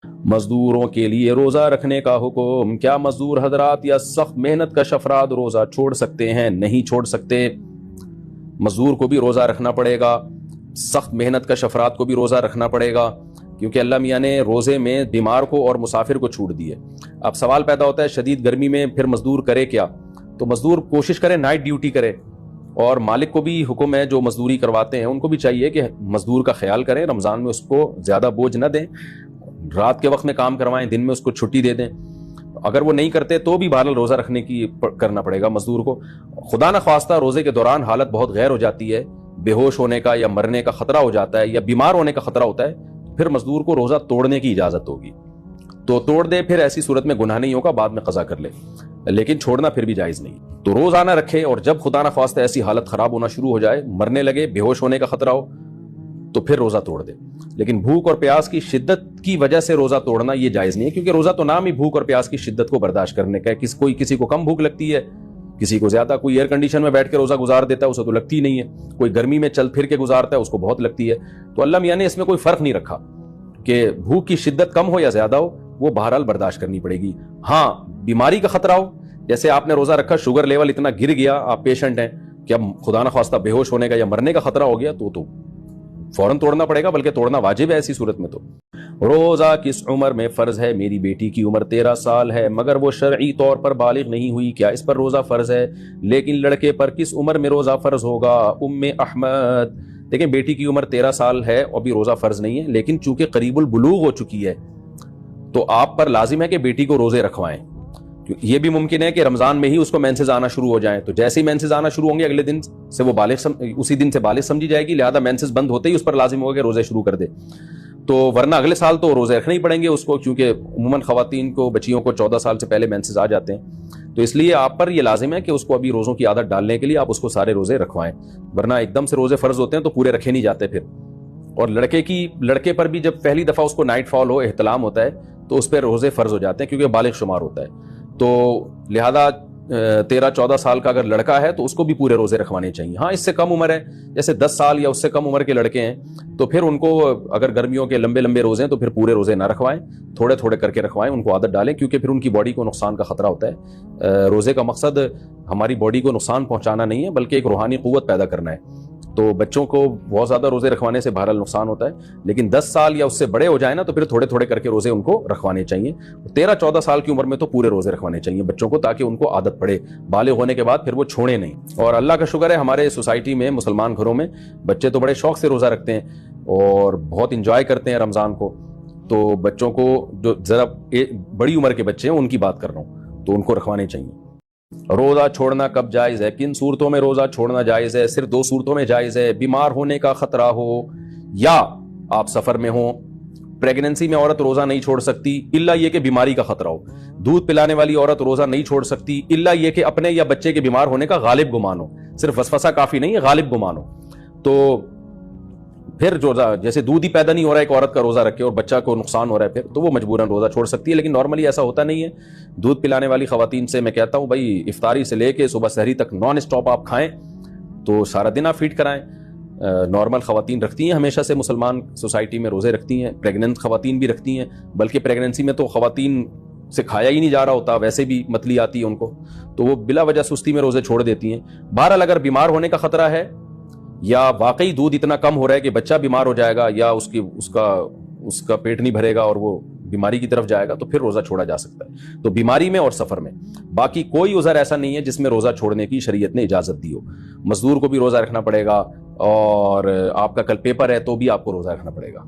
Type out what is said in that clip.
مزدوروں کے لیے روزہ رکھنے کا حکم، کیا مزدور حضرات یا سخت محنت کش افراد روزہ چھوڑ سکتے ہیں؟ نہیں چھوڑ سکتے، مزدور کو بھی روزہ رکھنا پڑے گا، سخت محنت کش افراد کو بھی روزہ رکھنا پڑے گا، کیونکہ اللہ میاں نے روزے میں بیمار کو اور مسافر کو چھوٹ دی ہے۔ اب سوال پیدا ہوتا ہے شدید گرمی میں پھر مزدور کرے کیا؟ تو مزدور کوشش کرے نائٹ ڈیوٹی کرے، اور مالک کو بھی حکم ہے جو مزدوری کرواتے ہیں ان کو بھی چاہیے کہ مزدور کا خیال کریں، رمضان میں اس کو زیادہ بوجھ نہ دیں، رات کے وقت میں کام کروائیں، دن میں اس کو چھٹی دے دیں۔ اگر وہ نہیں کرتے تو بھی بہرحال روزہ رکھنے کی کرنا پڑے گا مزدور کو۔ خدا نہ خواستہ روزے کے دوران حالت بہت غیر ہو جاتی ہے، بے ہوش ہونے کا یا مرنے کا خطرہ ہو جاتا ہے یا بیمار ہونے کا خطرہ ہوتا ہے، پھر مزدور کو روزہ توڑنے کی اجازت ہوگی، تو توڑ دے، پھر ایسی صورت میں گناہ نہیں ہوگا، بعد میں قضا کر لے، لیکن چھوڑنا پھر بھی جائز نہیں۔ تو روزانہ رکھے، اور جب خدا نہ خواستہ ایسی حالت خراب ہونا شروع ہو جائے، مرنے لگے، بے ہوش ہونے کا خطرہ ہو، تو پھر روزہ توڑ دے۔ لیکن بھوک اور پیاس کی شدت کی وجہ سے روزہ توڑنا یہ جائز نہیں ہے، کیونکہ روزہ تو نام ہی بھوک اور پیاس کی شدت کو برداشت کرنے کا ہے۔ کوئی کسی کو کم بھوک لگتی ہے، کسی کو زیادہ، کوئی ایئر کنڈیشن میں بیٹھ کے روزہ گزار دیتا ہے اسے تو لگتی نہیں ہے، کوئی گرمی میں چل پھر کے گزارتا ہے اس کو بہت لگتی ہے۔ تو اللہ میاں نے اس میں کوئی فرق نہیں رکھا کہ بھوک کی شدت کم ہو یا زیادہ ہو، وہ بہرحال برداشت کرنی پڑے گی۔ ہاں بیماری کا خطرہ ہو، جیسے آپ نے روزہ رکھا، شوگر لیول اتنا گر گیا، آپ پیشنٹ ہیں کہ اب خدا نہ خواستہ بے ہوش ہونے کا یا مرنے کا خطرہ ہو گیا، تو فوراً توڑنا پڑے گا، بلکہ توڑنا واجب ہے ایسی صورت میں۔ تو روزہ کس عمر میں فرض ہے؟ میری بیٹی کی عمر 13 سال ہے مگر وہ شرعی طور پر بالغ نہیں ہوئی، کیا اس پر روزہ فرض ہے؟ لیکن لڑکے پر کس عمر میں روزہ فرض ہوگا؟ ام احمد۔ دیکھیں بیٹی کی عمر 13 سال ہے اور بھی روزہ فرض نہیں ہے، لیکن چونکہ قریب البلوغ ہو چکی ہے تو آپ پر لازم ہے کہ بیٹی کو روزے رکھوائیں۔ یہ بھی ممکن ہے کہ رمضان میں ہی اس کو مینسز آنا شروع ہو جائیں، تو جیسے ہی مینسز آنا شروع ہوں گے اگلے دن سے وہ اسی دن سے بالغ سمجھی جائے گی، لہذا مینسز بند ہوتے ہی اس پر لازم ہوگا کہ روزے شروع کر دے۔ تو ورنہ اگلے سال تو روزے رکھنے ہی پڑیں گے اس کو، کیونکہ عموماً خواتین کو، بچیوں کو 14 سال سے پہلے مینسز آ جاتے ہیں، تو اس لیے آپ پر یہ لازم ہے کہ اس کو ابھی روزوں کی عادت ڈالنے کے لیے آپ اس کو سارے روزے رکھوائیں، ورنہ ایک دم سے روزے فرض ہوتے ہیں تو پورے رکھے نہیں جاتے پھر۔ اور لڑکے پر بھی جب پہلی دفعہ اس کو نائٹ فال ہو، احتلام ہوتا ہے، تو اس پہ روزے فرض ہو جاتے ہیں کیونکہ بالغ شمار ہوتا ہے۔ تو لہذا 13-14 سال کا اگر لڑکا ہے تو اس کو بھی پورے روزے رکھوانے چاہیے۔ ہاں اس سے کم عمر ہے، جیسے 10 سال یا اس سے کم عمر کے لڑکے ہیں، تو پھر ان کو اگر گرمیوں کے لمبے لمبے روزے ہیں تو پھر پورے روزے نہ رکھوائیں، تھوڑے تھوڑے کر کے رکھوائیں، ان کو عادت ڈالیں، کیونکہ پھر ان کی باڈی کو نقصان کا خطرہ ہوتا ہے۔ روزے کا مقصد ہماری باڈی کو نقصان پہنچانا نہیں ہے، بلکہ ایک روحانی قوت پیدا کرنا ہے۔ تو بچوں کو بہت زیادہ روزے رکھوانے سے بہرحال نقصان ہوتا ہے، لیکن 10 سال یا اس سے بڑے ہو جائیں نا تو پھر تھوڑے تھوڑے کر کے روزے ان کو رکھوانے چاہیے۔ 13-14 سال کی عمر میں تو پورے روزے رکھوانے چاہیے بچوں کو، تاکہ ان کو عادت پڑے، بالغ ہونے کے بعد پھر وہ چھوڑیں نہیں۔ اور اللہ کا شکر ہے ہمارے سوسائٹی میں، مسلمان گھروں میں بچے تو بڑے شوق سے روزہ رکھتے ہیں اور بہت انجوائے کرتے ہیں رمضان کو۔ تو بچوں کو، جو ذرا بڑی عمر کے بچے ہیں ان کی بات کر رہا ہوں، تو ان کو رکھوانے چاہیے۔ روزہ چھوڑنا کب جائز ہے؟ کن صورتوں میں روزہ چھوڑنا جائز ہے؟ صرف 2 صورتوں میں جائز ہے: بیمار ہونے کا خطرہ ہو یا آپ سفر میں ہوں۔ پریگننسی میں عورت روزہ نہیں چھوڑ سکتی الا یہ کہ بیماری کا خطرہ ہو۔ دودھ پلانے والی عورت روزہ نہیں چھوڑ سکتی الا یہ کہ اپنے یا بچے کے بیمار ہونے کا غالب گمان ہو، صرف وسوسہ کافی نہیں ہے، غالب گمان ہو۔ تو پھر جیسے دودھ ہی پیدا نہیں ہو رہا ہے ایک عورت کا روزہ رکھے اور بچہ کو نقصان ہو رہا ہے، پھر تو وہ مجبوراً روزہ چھوڑ سکتی ہے، لیکن نارملی ایسا ہوتا نہیں ہے۔ دودھ پلانے والی خواتین سے میں کہتا ہوں بھائی افطاری سے لے کے صبح سحری تک نان اسٹاپ آپ کھائیں، تو سارا دن آپ فیڈ کرائیں۔ نارمل خواتین رکھتی ہیں ہمیشہ سے، مسلمان سوسائٹی میں روزے رکھتی ہیں، پریگننٹ خواتین بھی رکھتی ہیں، بلکہ پریگننسی میں تو خواتین سے کھایا ہی نہیں جا رہا ہوتا، ویسے بھی متلی آتی ہے ان کو، تو وہ بلا وجہ سستی میں روزے چھوڑ دیتی ہیں۔ بہرحال اگر بیمار ہونے کا خطرہ ہے یا واقعی دودھ اتنا کم ہو رہا ہے کہ بچہ بیمار ہو جائے گا یا اس کا پیٹ نہیں بھرے گا اور وہ بیماری کی طرف جائے گا، تو پھر روزہ چھوڑا جا سکتا ہے۔ تو بیماری میں اور سفر میں، باقی کوئی عذر ایسا نہیں ہے جس میں روزہ چھوڑنے کی شریعت نے اجازت دی ہو۔ مزدور کو بھی روزہ رکھنا پڑے گا، اور آپ کا کل پیپر ہے تو بھی آپ کو روزہ رکھنا پڑے گا۔